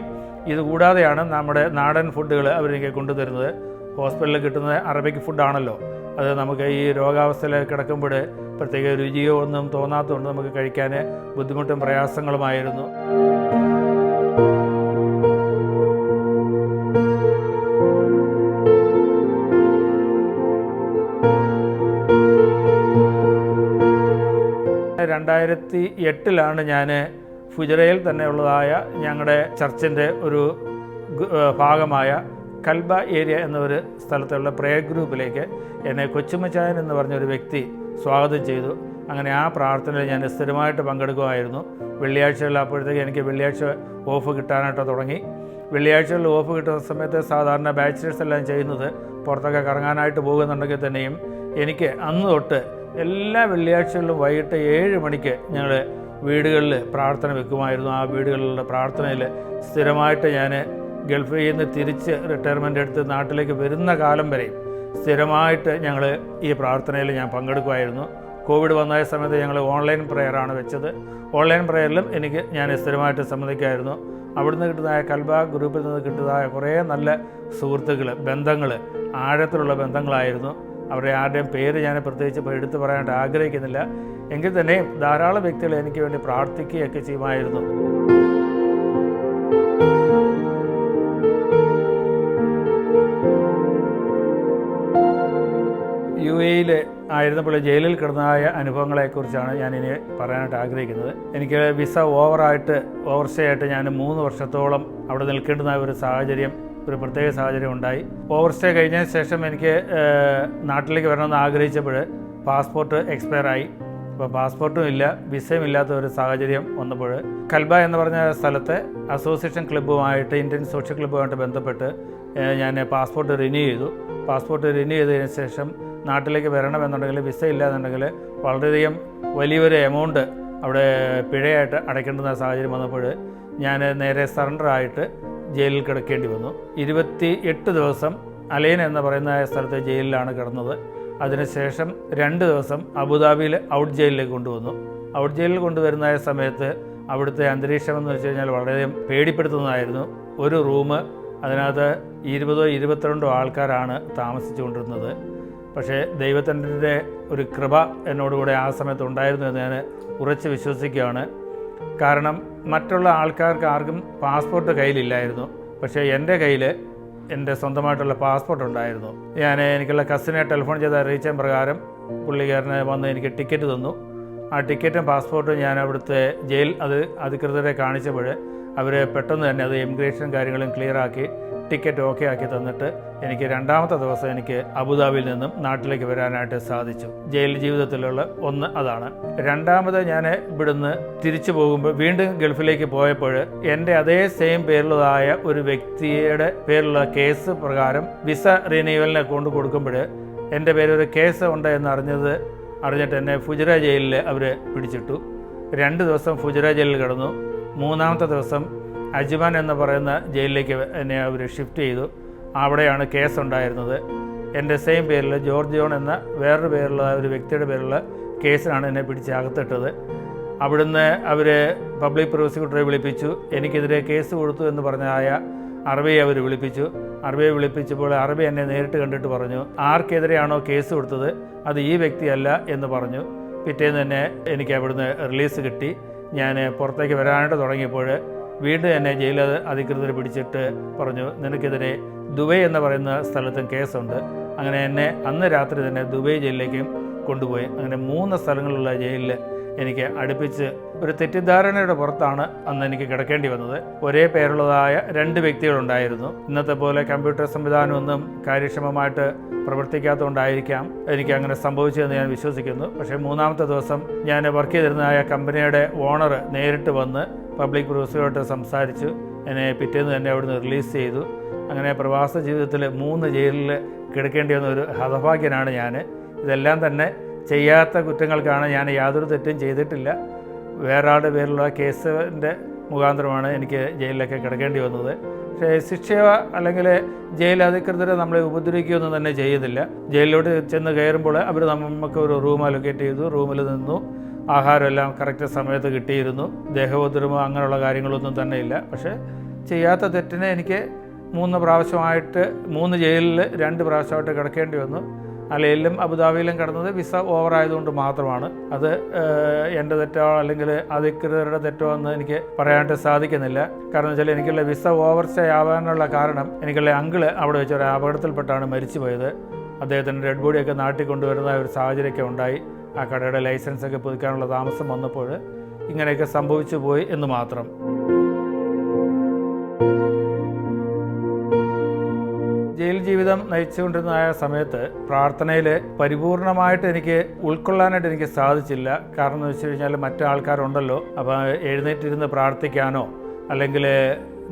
S1: ഇതുകൂടാതെയാണ് നമ്മുടെ നാടൻ ഫുഡുകൾ അവരെനിക്ക് കൊണ്ടുതരുന്നത്. ഹോസ്പിറ്റലിൽ കിട്ടുന്നത് അറബിക് ഫുഡാണല്ലോ. അത് നമുക്ക് ഈ രോഗാവസ്ഥയിൽ കിടക്കുമ്പോൾ പ്രത്യേക രുചിയോ ഒന്നും തോന്നാത്തതുകൊണ്ട് നമുക്ക് കഴിക്കാൻ ബുദ്ധിമുട്ടും പ്രയാസങ്ങളുമായിരുന്നു. (2008) ഞാൻ ഫുജിറയിൽ തന്നെയുള്ളതായ ഞങ്ങളുടെ ചർച്ചിൻ്റെ ഒരു ഭാഗമായ കൽബ ഏരിയ എന്നൊരു സ്ഥലത്തുള്ള പ്രേയർ ഗ്രൂപ്പിലേക്ക് എന്നെ കൊച്ചുമച്ചായൻ എന്ന് പറഞ്ഞൊരു വ്യക്തി സ്വാഗതം ചെയ്തു. അങ്ങനെ ആ പ്രാർത്ഥനയിൽ ഞാൻ സ്ഥിരമായിട്ട് പങ്കെടുക്കുമായിരുന്നു. വെള്ളിയാഴ്ചകളിൽ അപ്പോഴത്തേക്ക് എനിക്ക് വെള്ളിയാഴ്ച ഓഫ് കിട്ടാനായിട്ട് തുടങ്ങി. വെള്ളിയാഴ്ചകളിൽ ഓഫ് കിട്ടുന്ന സമയത്ത് സാധാരണ ബാച്ചിലേഴ്സ് എല്ലാം ചെയ്യുന്നത് പുറത്തൊക്കെ കറങ്ങാനായിട്ട് പോകുന്നുണ്ടെങ്കിൽ തന്നെയും എനിക്ക് അന്ന് തൊട്ട് എല്ലാ വെള്ളിയാഴ്ചകളിലും വൈകിട്ട് 7 മണിക്ക് ഞങ്ങൾ വീടുകളിൽ പ്രാർത്ഥന വെക്കുമായിരുന്നു. ആ വീടുകളിലുള്ള പ്രാർത്ഥനയിൽ സ്ഥിരമായിട്ട് ഞാൻ ഗൾഫിൽ നിന്ന് തിരിച്ച് റിട്ടയർമെൻ്റ് എടുത്ത് നാട്ടിലേക്ക് വരുന്ന കാലം വരെ സ്ഥിരമായിട്ട് ഞങ്ങൾ ഈ പ്രാർത്ഥനയിൽ ഞാൻ പങ്കെടുക്കുമായിരുന്നു. കോവിഡ് വന്ന സമയത്ത് ഞങ്ങൾ ഓൺലൈൻ പ്രെയറാണ് വെച്ചത്. ഓൺലൈൻ പ്രെയറിലും ഞാൻ സ്ഥിരമായിട്ട് സംബന്ധിക്കുമായിരുന്നു. അവിടുന്ന് കിട്ടുന്നതായ കൽബ ഗ്രൂപ്പിൽ നിന്ന് കിട്ടുന്നതായ കുറേ നല്ല സുഹൃത്തുക്കൾ, ബന്ധങ്ങൾ, ആഴത്തിലുള്ള ബന്ധങ്ങളായിരുന്നു. അവരുടെ ആരുടെയും പേര് ഞാൻ പ്രത്യേകിച്ച് എടുത്തു പറയാനായിട്ട് ആഗ്രഹിക്കുന്നില്ല. എങ്കിൽ തന്നെയും ധാരാളം വ്യക്തികൾ എനിക്ക് വേണ്ടി പ്രാർത്ഥിക്കുകയൊക്കെ ചെയ്യുമായിരുന്നു. UAE ആയിരുന്നപ്പോൾ ജയിലിൽ കിടന്നതായ അനുഭവങ്ങളെക്കുറിച്ചാണ് ഞാനിനി പറയാനായിട്ട് ആഗ്രഹിക്കുന്നത്. എനിക്ക് വിസ ഓവർസ്റ്റേ ആയിട്ട് ഞാൻ 3 വർഷത്തോളം അവിടെ നിൽക്കേണ്ടുന്ന ഒരു പ്രത്യേക സാഹചര്യം ഉണ്ടായി. ഓവർസ്റ്റേ കഴിഞ്ഞതിന് ശേഷം എനിക്ക് നാട്ടിലേക്ക് വരണമെന്ന് ആഗ്രഹിച്ചപ്പോൾ പാസ്പോർട്ട് എക്സ്പയറായി. അപ്പോൾ പാസ്പോർട്ടും ഇല്ല, വിസയും ഇല്ലാത്ത ഒരു സാഹചര്യം വന്നപ്പോൾ കൽബ എന്ന് പറഞ്ഞ സ്ഥലത്തെ അസോസിയേഷൻ ക്ലബ്ബുമായിട്ട്, ഇന്ത്യൻ സോഷ്യൽ ക്ലബ്ബുമായിട്ട് ബന്ധപ്പെട്ട് ഞാൻ പാസ്പോർട്ട് റിന്യൂ ചെയ്തു. പാസ്പോർട്ട് റിന്യൂ ചെയ്തതിന് ശേഷം നാട്ടിലേക്ക് വരണമെന്നുണ്ടെങ്കിൽ, വിസ ഇല്ലാന്നുണ്ടെങ്കിൽ വളരെയധികം വലിയൊരു എമൗണ്ട് അവിടെ പിഴയായിട്ട് അടയ്ക്കേണ്ടുന്ന സാഹചര്യം വന്നപ്പോൾ ഞാൻ നേരെ സറണ്ടറായിട്ട് ജയിലിൽ കിടക്കേണ്ടി വന്നു. 28 ദിവസം അലൈൻ എന്ന് പറയുന്ന സ്ഥലത്തെ ജയിലിലാണ് കിടന്നത്. അതിനുശേഷം 2 ദിവസം അബുദാബിയിൽ ഔട്ട് ജയിലിലേക്ക് കൊണ്ടുവന്നു. ഔട്ട് ജയിലിൽ കൊണ്ടുവരുന്ന സമയത്ത് അവിടുത്തെ അന്തരീക്ഷം എന്ന് വെച്ച് കഴിഞ്ഞാൽ വളരെയധികം പേടിപ്പെടുത്തുന്നതായിരുന്നു. ഒരു റൂം, അതിനകത്ത് 20-22 ആൾക്കാരാണ് താമസിച്ചുകൊണ്ടിരുന്നത്. പക്ഷേ ദൈവത്തിൻ്റെ ഒരു കൃപ എന്നോടുകൂടെ ആ സമയത്ത് ഉണ്ടായിരുന്നു എന്ന് ഞാൻ ഉറച്ച് വിശ്വസിക്കുകയാണ്. കാരണം മറ്റുള്ള ആൾക്കാർക്ക് ആർക്കും പാസ്പോർട്ട് കയ്യിലില്ലായിരുന്നു. പക്ഷേ എൻ്റെ കയ്യിൽ എൻ്റെ സ്വന്തമായിട്ടുള്ള പാസ്പോർട്ട് ഉണ്ടായിരുന്നു. എനിക്കുള്ള കസിനെ ടെലിഫോൺ ചെയ്ത് അറിയിച്ച പ്രകാരം പുള്ളിക്കാരനെ വന്ന് എനിക്ക് ടിക്കറ്റ് തന്നു. ആ ടിക്കറ്റും പാസ്പോർട്ടും ഞാൻ അവിടുത്തെ ജയിൽ അധികൃതരെ കാണിച്ചപ്പോൾ അവർ പെട്ടെന്ന് തന്നെ അത് ഇമിഗ്രേഷൻ കാര്യങ്ങളും ക്ലിയറാക്കി ടിക്കറ്റ് ഓക്കെ ആക്കി തന്നിട്ട് എനിക്ക് 2ാമത്തെ ദിവസം എനിക്ക് അബുദാബിയിൽ നിന്നും നാട്ടിലേക്ക് വരാനായിട്ട് സാധിച്ചു. ജയിൽ ജീവിതത്തിലുള്ള ഒന്ന് അതാണ്. 2ാമത് ഞാൻ ഇവിടുന്ന് തിരിച്ചു പോകുമ്പോൾ വീണ്ടും ഗൾഫിലേക്ക് പോയപ്പോൾ എൻ്റെ അതേ സെയിം പേരിലുള്ളതായ ഒരു വ്യക്തിയുടെ പേരിലുള്ള കേസ് പ്രകാരം വിസ റിന്യൂവലിനെ കൊണ്ട് കൊടുക്കുമ്പോൾ എൻ്റെ പേരൊരു കേസ് ഉണ്ട് എന്ന് അറിഞ്ഞിട്ട് എന്നെ ഫുജറ ജയിലിൽ അവർ പിടിച്ചിട്ടു. 2 ദിവസം ഫുജറ ജയിലിൽ കിടന്നു. 3ാമത്തെ ദിവസം അജ്മാൻ എന്ന് പറയുന്ന ജയിലിലേക്ക് എന്നെ അവർ ഷിഫ്റ്റ് ചെയ്തു. അവിടെയാണ് കേസ് ഉണ്ടായിരുന്നത്. എൻ്റെ സെയിം പേരിൽ ജോർജ് ജോൺ എന്ന വേറൊരു പേരുള്ള ഒരു വ്യക്തിയുടെ പേരുള്ള കേസിനാണ് എന്നെ പിടിച്ച് അകത്തിട്ടത്. അവിടുന്ന് അവർ പബ്ലിക് പ്രോസിക്യൂട്ടറെ വിളിപ്പിച്ചു. എനിക്കെതിരെ കേസ് കൊടുത്തു എന്ന് പറഞ്ഞായ അറബിയെ അവർ വിളിപ്പിച്ചു. അറബിയെ വിളിപ്പിച്ചപ്പോൾ അറബി എന്നെ നേരിട്ട് കണ്ടിട്ട് പറഞ്ഞു, ആർക്കെതിരെയാണോ കേസ് കൊടുത്തത് അത് ഈ വ്യക്തിയല്ല എന്ന് പറഞ്ഞു. പിറ്റേന്ന് തന്നെ എനിക്ക് അവിടുന്ന് റിലീസ് കിട്ടി. ഞാൻ പുറത്തേക്ക് വരാനായിട്ട് തുടങ്ങിയപ്പോൾ വീണ്ടും എന്നെ ജയിൽ അധികൃതർ പിടിച്ചിട്ട് പറഞ്ഞു, നിനക്കെതിരെ ദുബൈ എന്ന് പറയുന്ന സ്ഥലത്തും കേസുണ്ട്. അങ്ങനെ എന്നെ അന്ന് രാത്രി തന്നെ ദുബൈ ജയിലിലേക്കും കൊണ്ടുപോയി. അങ്ങനെ 3 സ്ഥലങ്ങളുള്ള ജയിലിൽ എനിക്ക് അടുപ്പിച്ച് ഒരു തെറ്റിദ്ധാരണയുടെ പുറത്താണ് അന്ന് എനിക്ക് കിടക്കേണ്ടി വന്നത്. ഒരേ പേരുള്ളതായ 2 വ്യക്തികളുണ്ടായിരുന്നു. ഇന്നത്തെ പോലെ കമ്പ്യൂട്ടർ സംവിധാനമൊന്നും കാര്യക്ഷമമായിട്ട് പ്രവർത്തിക്കാത്തതുകൊണ്ടായിരിക്കാം എനിക്ക് അങ്ങനെ സംഭവിച്ചതെന്ന് ഞാൻ വിശ്വസിക്കുന്നു. പക്ഷേ 3ാമത്തെ ദിവസം ഞാൻ വർക്ക് ചെയ്തിരുന്നതായ കമ്പനിയുടെ ഓണർ നേരിട്ട് വന്ന് പബ്ലിക് പ്രോസിക്യൂട്ടർ സംസാരിച്ചു. എന്നെ പിറ്റേന്ന് തന്നെ അവിടുന്ന് റിലീസ് ചെയ്തു. അങ്ങനെ പ്രവാസ ജീവിതത്തിൽ 3 ജയിലിൽ കിടക്കേണ്ടി വന്ന ഒരു ഹതഭാഗ്യനാണ് ഞാൻ. ഇതെല്ലാം തന്നെ ചെയ്യാത്ത കുറ്റങ്ങൾക്കാണ്. ഞാൻ യാതൊരു തെറ്റും ചെയ്തിട്ടില്ല. വേറെ ആളുടെ പേരിലുള്ള കേസിൻ്റെ മുഖാന്തരമാണ് എനിക്ക് ജയിലിലൊക്കെ കിടക്കേണ്ടി വന്നത്. പക്ഷേ ശിക്ഷയോ അല്ലെങ്കിൽ ജയിൽ അധികൃതർ നമ്മളെ ഉപദ്രവിക്കുകയൊന്നും തന്നെ ചെയ്യുന്നില്ല. ജയിലിലോട്ട് ചെന്ന് കയറുമ്പോൾ അവർ നമുക്ക് ഒരു റൂം അലൊക്കേറ്റ് ചെയ്തു. റൂമിൽ നിന്നു. ആഹാരമെല്ലാം കറക്റ്റ് സമയത്ത് കിട്ടിയിരുന്നു. ദേഹോദ്രമോ അങ്ങനെയുള്ള കാര്യങ്ങളൊന്നും തന്നെ ഇല്ല. പക്ഷേ ചെയ്യാത്ത തെറ്റിന് എനിക്ക് 3 പ്രാവശ്യമായിട്ട് 3 ജയിലിൽ 2 പ്രാവശ്യമായിട്ട് കിടക്കേണ്ടി വന്നു. അലയിലും അബുദാബിയിലും കിടന്നത് വിസ ഓവറായതുകൊണ്ട് മാത്രമാണ്. അത് എൻ്റെ തെറ്റോ അല്ലെങ്കിൽ അധികൃതരുടെ തെറ്റോ എന്ന് എനിക്ക് പറയാനായിട്ട് സാധിക്കുന്നില്ല. കാരണം വെച്ചാൽ എനിക്കുള്ള വിസ ഓവർ സ്റ്റേ ആവാനുള്ള കാരണം എനിക്കുള്ള അങ്കിള് അവിടെ വെച്ച് ഒരു അപകടത്തിൽപ്പെട്ടാണ് മരിച്ചു പോയത്. അദ്ദേഹത്തിൻ്റെ ഡെഡ് ബോഡിയൊക്കെ നാട്ടിൽ കൊണ്ടുവരുന്ന ഒരു സാഹചര്യമൊക്കെ ഉണ്ടായി. ആ കടയുടെ ലൈസൻസൊക്കെ പുതുക്കാനുള്ള താമസം വന്നപ്പോൾ ഇങ്ങനെയൊക്കെ സംഭവിച്ചു പോയി എന്ന് മാത്രം. ജയിൽ ജീവിതം നയിച്ചുകൊണ്ടിരുന്ന ആ സമയത്ത് പ്രാർത്ഥനയിൽ പരിപൂർണമായിട്ട് എനിക്ക് ഉൾക്കൊള്ളാനായിട്ട് എനിക്ക് സാധിച്ചില്ല. കാരണം എന്ന് വെച്ച് കഴിഞ്ഞാൽ മറ്റു ആൾക്കാരുണ്ടല്ലോ. അപ്പോൾ എഴുന്നേറ്റിരുന്ന് പ്രാർത്ഥിക്കാനോ അല്ലെങ്കിൽ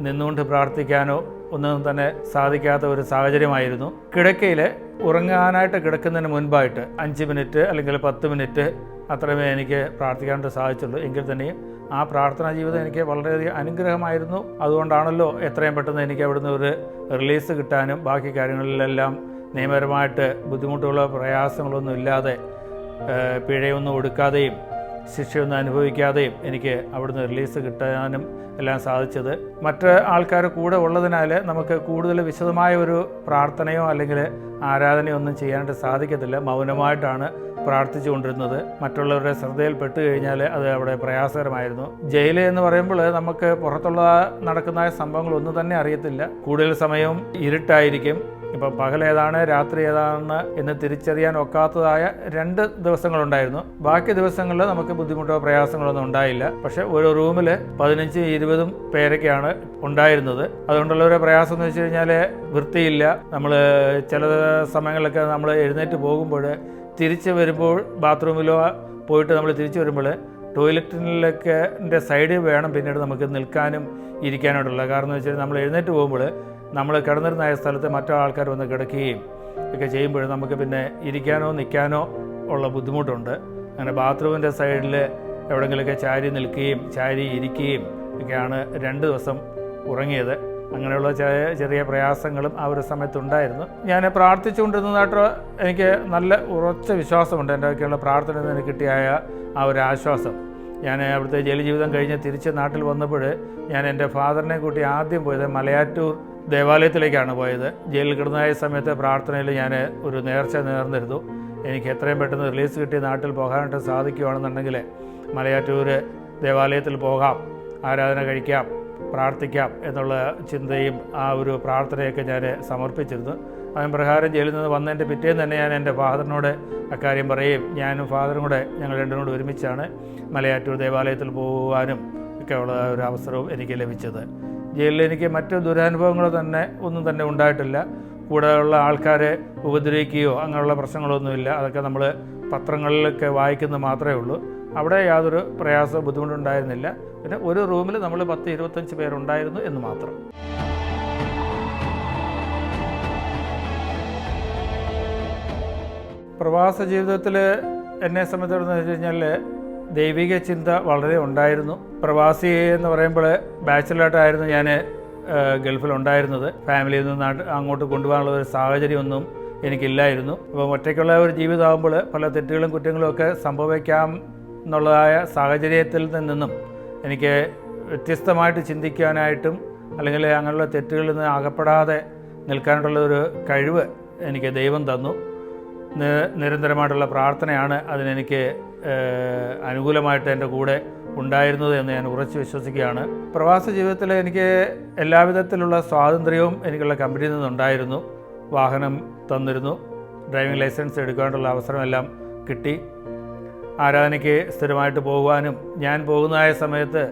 S1: നിന്നുകൊണ്ട് പ്രാർത്ഥിക്കാനോ ഒന്നും തന്നെ സാധിക്കാത്ത ഒരു സാഹചര്യമായിരുന്നു. കിടക്കയിൽ ഉറങ്ങാനായിട്ട് കിടക്കുന്നതിന് മുൻപായിട്ട് 5 മിനിറ്റ് അല്ലെങ്കിൽ 10 മിനിറ്റ് അത്രമേ എനിക്ക് പ്രാർത്ഥിക്കാനായിട്ട് സാധിച്ചുള്ളൂ. എങ്കിൽ തന്നെയും ആ പ്രാർത്ഥനാ ജീവിതം എനിക്ക് വളരെയധികം അനുഗ്രഹമായിരുന്നു. അതുകൊണ്ടാണല്ലോ എത്രയും പെട്ടെന്ന് എനിക്ക് അവിടുന്ന് ഒരു റിലീസ് കിട്ടാനും ബാക്കി കാര്യങ്ങളിലെല്ലാം നിയമപരമായിട്ട് ബുദ്ധിമുട്ടുകളോ പ്രയാസങ്ങളൊന്നും ഇല്ലാതെ പിഴയൊന്നും കൊടുക്കാതെയും ശിക്ഷയൊന്നും അനുഭവിക്കാതെയും എനിക്ക് അവിടുന്ന് റിലീസ് കിട്ടാനും എല്ലാം സാധിച്ചത്. മറ്റ് ആൾക്കാർ കൂടെ ഉള്ളതിനാൽ നമുക്ക് കൂടുതൽ വിശദമായ ഒരു പ്രാർത്ഥനയോ അല്ലെങ്കിൽ ആരാധനയോ ഒന്നും ചെയ്യാനായിട്ട് സാധിക്കത്തില്ല. മൗനമായിട്ടാണ് പ്രാർത്ഥിച്ചു കൊണ്ടിരുന്നത്. മറ്റുള്ളവരുടെ ശ്രദ്ധയിൽ പെട്ട് കഴിഞ്ഞാൽ അത് അവിടെ പ്രയാസകരമായിരുന്നു. ജയിൽ എന്ന് പറയുമ്പോൾ നമുക്ക് പുറത്തുള്ള നടക്കുന്ന സംഭവങ്ങളൊന്നും തന്നെ അറിയത്തില്ല. കൂടുതൽ സമയവും ഇരുട്ടായിരിക്കും. ഇപ്പം പകൽ ഏതാണ് രാത്രി ഏതാണ് എന്ന് തിരിച്ചറിയാൻ ഒക്കാത്തതായ 2 ദിവസങ്ങളുണ്ടായിരുന്നു. ബാക്കി ദിവസങ്ങളിൽ നമുക്ക് ബുദ്ധിമുട്ടോ പ്രയാസങ്ങളൊന്നും ഉണ്ടായില്ല. പക്ഷേ ഓരോ റൂമിൽ 15-20 പേരൊക്കെയാണ് ഉണ്ടായിരുന്നത്. അതുകൊണ്ടുള്ള ഒരു പ്രയാസം എന്ന് വെച്ച് കഴിഞ്ഞാൽ വൃത്തിയില്ല. നമ്മൾ ചില സമയങ്ങളിലൊക്കെ നമ്മൾ എഴുന്നേറ്റ് പോകുമ്പോൾ തിരിച്ച് വരുമ്പോൾ ബാത്റൂമിലോ പോയിട്ട് നമ്മൾ തിരിച്ചു വരുമ്പോൾ ടോയ്ലറ്റിലൊക്കെ സൈഡിൽ വേണം പിന്നീട് നമുക്ക് നിൽക്കാനും ഇരിക്കാനായിട്ടുള്ളത്. കാരണം എന്ന് വെച്ചാൽ നമ്മൾ എഴുന്നേറ്റ് പോകുമ്പോൾ നമ്മൾ കിടന്നിരുന്ന സ്ഥലത്ത് മറ്റു ആൾക്കാർ വന്ന് കിടക്കുകയും ഒക്കെ ചെയ്യുമ്പോൾ നമുക്ക് പിന്നെ ഇരിക്കാനോ നിൽക്കാനോ ഉള്ള ബുദ്ധിമുട്ടുണ്ട്. അങ്ങനെ ബാത്റൂമിൻ്റെ സൈഡിൽ എവിടെയെങ്കിലുമൊക്കെ ചാരി നിൽക്കുകയും ചാരി ഇരിക്കുകയും ഒക്കെയാണ് 2 ദിവസം ഉറങ്ങിയത്. അങ്ങനെയുള്ള ചെറിയ പ്രയാസങ്ങളും ആ ഒരു സമയത്തുണ്ടായിരുന്നു. ഞാൻ പ്രാർത്ഥിച്ചുകൊണ്ടിരുന്നതായിട്ട് എനിക്ക് നല്ല ഉറച്ച വിശ്വാസമുണ്ട്. എൻ്റെ ഒക്കെയുള്ള പ്രാർത്ഥനയിൽ നിന്ന് കിട്ടിയായ ആ ഒരു ആശ്വാസം. ഞാൻ അവിടുത്തെ ജയിൽ ജീവിതം കഴിഞ്ഞ് തിരിച്ച് നാട്ടിൽ വന്നപ്പോൾ ഞാൻ എൻ്റെ ഫാദറിനെ കൂട്ടി ആദ്യം പോയത് മലയാറ്റൂർ ദേവാലയത്തിലേക്കാണ് പോയത്. ജയിലിൽ കിടന്നായ സമയത്ത് പ്രാർത്ഥനയിൽ ഞാൻ ഒരു നേർച്ച നേർന്നിരുന്നു. എനിക്ക് എത്രയും പെട്ടെന്ന് റിലീസ് കിട്ടി നാട്ടിൽ പോകാനായിട്ട് സാധിക്കുകയാണെന്നുണ്ടെങ്കിൽ മലയാറ്റൂർ ദേവാലയത്തിൽ പോകാം, ആരാധന കഴിക്കാം, പ്രാർത്ഥിക്കാം എന്നുള്ള ചിന്തയും ആ ഒരു പ്രാർത്ഥനയൊക്കെ ഞാൻ സമർപ്പിച്ചിരുന്നു. അതിന് പ്രകാരം ജയിലിൽ നിന്ന് വന്നതിൻ്റെ പിറ്റേന്ന് തന്നെ ഞാൻ എൻ്റെ ഫാദറിനോട് അക്കാര്യം പറയുകയും ഞാനും ഫാദറും കൂടെ ഞങ്ങൾ രണ്ടും കൂടെ ഒരുമിച്ചാണ് മലയാറ്റൂർ ദേവാലയത്തിൽ പോകുവാനും ഒക്കെ ഉള്ള ഒരു അവസരവും എനിക്ക് ലഭിച്ചത്. ജയിലിൽ എനിക്ക് മറ്റു ദുരനുഭവങ്ങൾ ഒന്നും തന്നെ ഉണ്ടായിട്ടില്ല. കൂടെയുള്ള ആൾക്കാരെ ഉപദ്രവിക്കുകയോ അങ്ങനെയുള്ള പ്രശ്നങ്ങളൊന്നുമില്ല. അതൊക്കെ നമ്മൾ പത്രങ്ങളിലൊക്കെ വായിക്കുന്നത് മാത്രമേ ഉള്ളൂ. അവിടെ യാതൊരു പ്രയാസവും ബുദ്ധിമുട്ടുണ്ടായിരുന്നില്ല. പിന്നെ ഒരു റൂമിൽ നമ്മൾ 10-25 പേരുണ്ടായിരുന്നു എന്ന് മാത്രം. പ്രവാസ ജീവിതത്തിൽ എന്നെ സംബന്ധിച്ചിടത്തോളം വെച്ച് കഴിഞ്ഞാൽ ദൈവിക ചിന്ത വളരെ ഉണ്ടായിരുന്നു. പ്രവാസി എന്ന് പറയുമ്പോൾ ബാച്ചിലറായിട്ടായിരുന്നു ഞാൻ ഗൾഫിലുണ്ടായിരുന്നത്. ഫാമിലിയിൽ നിന്ന് അങ്ങോട്ട് കൊണ്ടുപോകാനുള്ള ഒരു സാഹചര്യമൊന്നും എനിക്കില്ലായിരുന്നു. അപ്പോൾ ഒറ്റയ്ക്കുള്ള ഒരു ജീവിതമാകുമ്പോൾ പല തെറ്റുകളും കുറ്റങ്ങളും ഒക്കെ സംഭവിക്കാം എന്നുള്ളതായ സാഹചര്യത്തിൽ നിന്നും എനിക്ക് വ്യത്യസ്തമായിട്ട് ചിന്തിക്കാനായിട്ടും അല്ലെങ്കിൽ അങ്ങനെയുള്ള തെറ്റുകളിൽ നിന്ന് അകപ്പെടാതെ നിൽക്കാനായിട്ടുള്ള ഒരു കഴിവ് എനിക്ക് ദൈവം തന്നു. നിരന്തരമായിട്ടുള്ള പ്രാർത്ഥനയാണ് അതിനെനിക്ക് അനുകൂലമായിട്ട് എൻ്റെ കൂടെ ഉണ്ടായിരുന്നത് എന്ന് ഞാൻ ഉറച്ചു വിശ്വസിക്കുകയാണ്. പ്രവാസ ജീവിതത്തിൽ എനിക്ക് എല്ലാവിധത്തിലുള്ള സ്വാതന്ത്ര്യവും എനിക്കുള്ള കമ്പനിയിൽ നിന്നുണ്ടായിരുന്നു. വാഹനം തന്നിരുന്നു, ഡ്രൈവിംഗ് ലൈസൻസ് എടുക്കാനുള്ള അവസരമെല്ലാം കിട്ടി. ആരാധനയ്ക്ക് സ്ഥിരമായിട്ട് പോകുവാനും ഞാൻ പോകുന്നതായ സമയത്ത്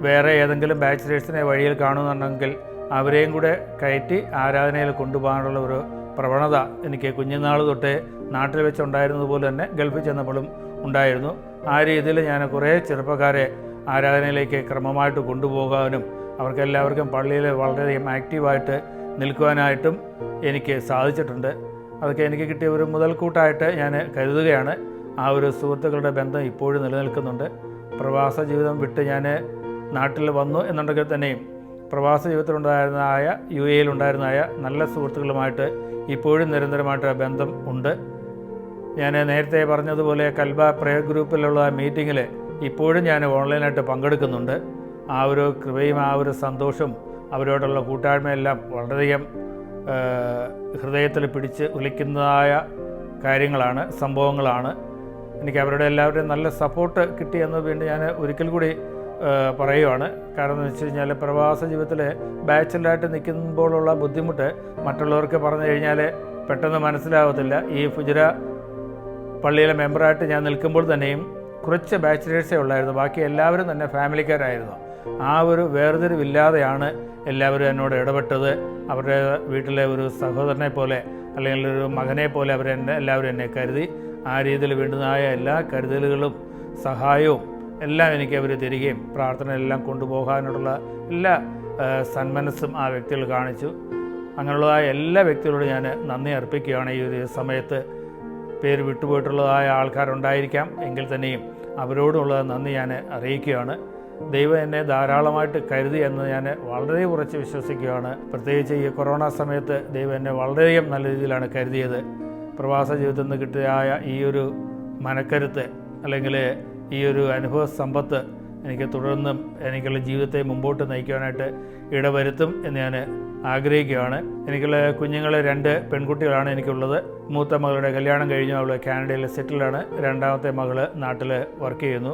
S1: വേറെ ഏതെങ്കിലും ബാച്ചിലേഴ്സിനെ വഴിയിൽ കാണുന്നുണ്ടെങ്കിൽ അവരെയും കൂടെ കയറ്റി ആരാധനയിൽ കൊണ്ടുപോകാനുള്ള ഒരു പ്രവണത എനിക്ക് കുഞ്ഞുനാൾ തൊട്ടേ നാട്ടിൽ വെച്ചുണ്ടായിരുന്നതുപോലെ തന്നെ ഗൾഫിൽ ചെന്നപ്പോഴും ഉണ്ടായിരുന്നു. ആ രീതിയിൽ ഞാൻ കുറേ ചെറുപ്പക്കാരെ ആരാധനയിലേക്ക് ക്രമമായിട്ട് കൊണ്ടുപോകാനും അവർക്കെല്ലാവർക്കും പള്ളിയിൽ വളരെയധികം ആക്റ്റീവായിട്ട് നിൽക്കുവാനായിട്ടും എനിക്ക് സാധിച്ചിട്ടുണ്ട്. അതൊക്കെ എനിക്ക് കിട്ടിയ ഒരു മുതൽക്കൂട്ടായിട്ട് ഞാൻ കരുതുകയാണ്. ആ ഒരു സുഹൃത്തുക്കളുടെ ബന്ധം ഇപ്പോഴും നിലനിൽക്കുന്നുണ്ട്. പ്രവാസ ജീവിതം വിട്ട് ഞാൻ നാട്ടിൽ വന്നു എന്നുണ്ടെങ്കിൽ തന്നെയും പ്രവാസ ജീവിതത്തിലുണ്ടായിരുന്നതായ UAE ഉണ്ടായിരുന്നതായ നല്ല സുഹൃത്തുക്കളുമായിട്ട് ഇപ്പോഴും നിരന്തരമായിട്ട് ബന്ധം ഉണ്ട്. ഞാൻ നേരത്തെ പറഞ്ഞതുപോലെ കൽബ പ്രയർ ഗ്രൂപ്പിലുള്ള മീറ്റിങ്ങിൽ ഇപ്പോഴും ഞാൻ ഓൺലൈനായിട്ട് പങ്കെടുക്കുന്നുണ്ട്. ആ ഒരു കൃപയും ആ ഒരു സന്തോഷവും അവരോടുള്ള കൂട്ടായ്മയെല്ലാം വളരെയധികം ഹൃദയത്തിൽ പിടിച്ച് ഉലയ്ക്കുന്നതായ കാര്യങ്ങളാണ്, സംഭവങ്ങളാണ്. എനിക്ക് അവരുടെ എല്ലാവരുടെയും നല്ല സപ്പോർട്ട് കിട്ടിയെന്ന് വീണ്ടും ഞാൻ ഒരിക്കൽ കൂടി പറയുവാണ്. കാരണം എന്ന് വെച്ച് കഴിഞ്ഞാൽ പ്രവാസ ജീവിതത്തിൽ ബാച്ചിലറായിട്ട് നിൽക്കുമ്പോഴുള്ള ബുദ്ധിമുട്ട് മറ്റുള്ളവർക്ക് പറഞ്ഞു കഴിഞ്ഞാൽ പെട്ടെന്ന് മനസ്സിലാവത്തില്ല. ഈ ഫുജറ പള്ളിയിലെ മെമ്പറായിട്ട് ഞാൻ നിൽക്കുമ്പോൾ തന്നെയും കുറച്ച് ബാച്ചിലേഴ്സേ ഉള്ളായിരുന്നു, ബാക്കി എല്ലാവരും തന്നെ ഫാമിലിക്കാരായിരുന്നു. ആ ഒരു വേർതിരിവില്ലാതെയാണ് എല്ലാവരും എന്നോട് ഇടപെട്ടത്. അവരുടെ വീട്ടിലെ ഒരു സഹോദരനെ പോലെ അല്ലെങ്കിൽ ഒരു മകനെ പോലെ എല്ലാവരും എന്നെ കരുതി. ആ രീതിയിൽ വേണ്ടുന്നതായ എല്ലാ കരുതലുകളും സഹായവും എല്ലാം എനിക്ക് അവർ തരികയും പ്രാർത്ഥനയെല്ലാം കൊണ്ടുപോകാനുള്ള എല്ലാ സന്മനസ്സും ആ വ്യക്തികൾ കാണിച്ചു. അങ്ങനെയുള്ളതായ എല്ലാ വ്യക്തികളോടും ഞാൻ നന്ദി അർപ്പിക്കുകയാണ്. ഈ ഒരു സമയത്ത് പേര് വിട്ടുപോയിട്ടുള്ളതായ ആൾക്കാരുണ്ടായിരിക്കാം എങ്കിൽ തന്നെയും അവരോടുള്ള നന്ദി ഞാൻ അറിയിക്കുകയാണ്. ദൈവം എന്നെ ധാരാളമായിട്ട് കരുതി എന്ന് ഞാൻ വളരെ ഉറച്ച് വിശ്വസിക്കുകയാണ്. പ്രത്യേകിച്ച് ഈ കൊറോണ സമയത്ത് ദൈവം എന്നെ വളരെയധികം നല്ല രീതിയിലാണ് കരുതിയത്. പ്രവാസ ജീവിതത്തിൽ നിന്ന് കിട്ടിയായ ഈ ഒരു മനക്കരുത്ത് അല്ലെങ്കിൽ ഈ ഒരു അനുഭവ സമ്പത്ത് എനിക്ക് തുടർന്നും എനിക്കുള്ള ജീവിതത്തെ മുമ്പോട്ട് നയിക്കുവാനായിട്ട് ഇടവരുത്തും എന്ന് ഞാൻ ആഗ്രഹിക്കുകയാണ്. എനിക്കുള്ള കുഞ്ഞുങ്ങൾ 2 പെൺകുട്ടികളാണ് എനിക്കുള്ളത്. മൂത്ത മകളുടെ കല്യാണം കഴിഞ്ഞു, അവൾ കാനഡയിൽ സെറ്റിലാണ്. രണ്ടാമത്തെ മകൾ നാട്ടിൽ വർക്ക് ചെയ്യുന്നു,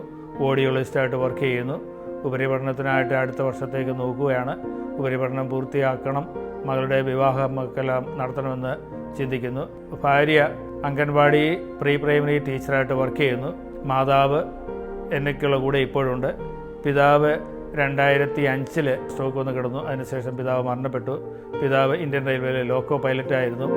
S1: ഓഡിയോളജിസ്റ്റായിട്ട് വർക്ക് ചെയ്യുന്നു. ഉപരിപഠനത്തിനായിട്ട് അടുത്ത വർഷത്തേക്ക് നോക്കുകയാണ്. ഉപരിപഠനം പൂർത്തിയാക്കണം, മകളുടെ വിവാഹമൊക്കെല്ലാം നടത്തണമെന്ന് ചിന്തിക്കുന്നു. ഭാര്യ അംഗൻവാടി പ്രീ പ്രൈമറി ടീച്ചറായിട്ട് വർക്ക് ചെയ്യുന്നു. മാതാവ് എന്നൊക്കെയുള്ള കൂടെ ഇപ്പോഴുണ്ട്. പിതാവ് 2005 സ്ട്രോക്ക് വന്ന് കിടന്നു. അതിനുശേഷം പിതാവ് മരണപ്പെട്ടു. പിതാവ് ഇന്ത്യൻ റെയിൽവേയിലെ ലോക്കോ പൈലറ്റായിരുന്നു.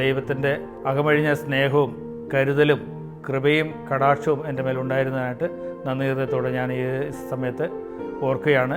S1: ദൈവത്തിൻ്റെ അകമഴിഞ്ഞ സ്നേഹവും കരുതലും കൃപയും കടാക്ഷവും എൻ്റെ മേലുണ്ടായിരുന്നതായിട്ട് നന്ദി ഹൃദയത്തോടെ ഞാൻ ഈ സമയത്ത് ഓർക്കുകയാണ്.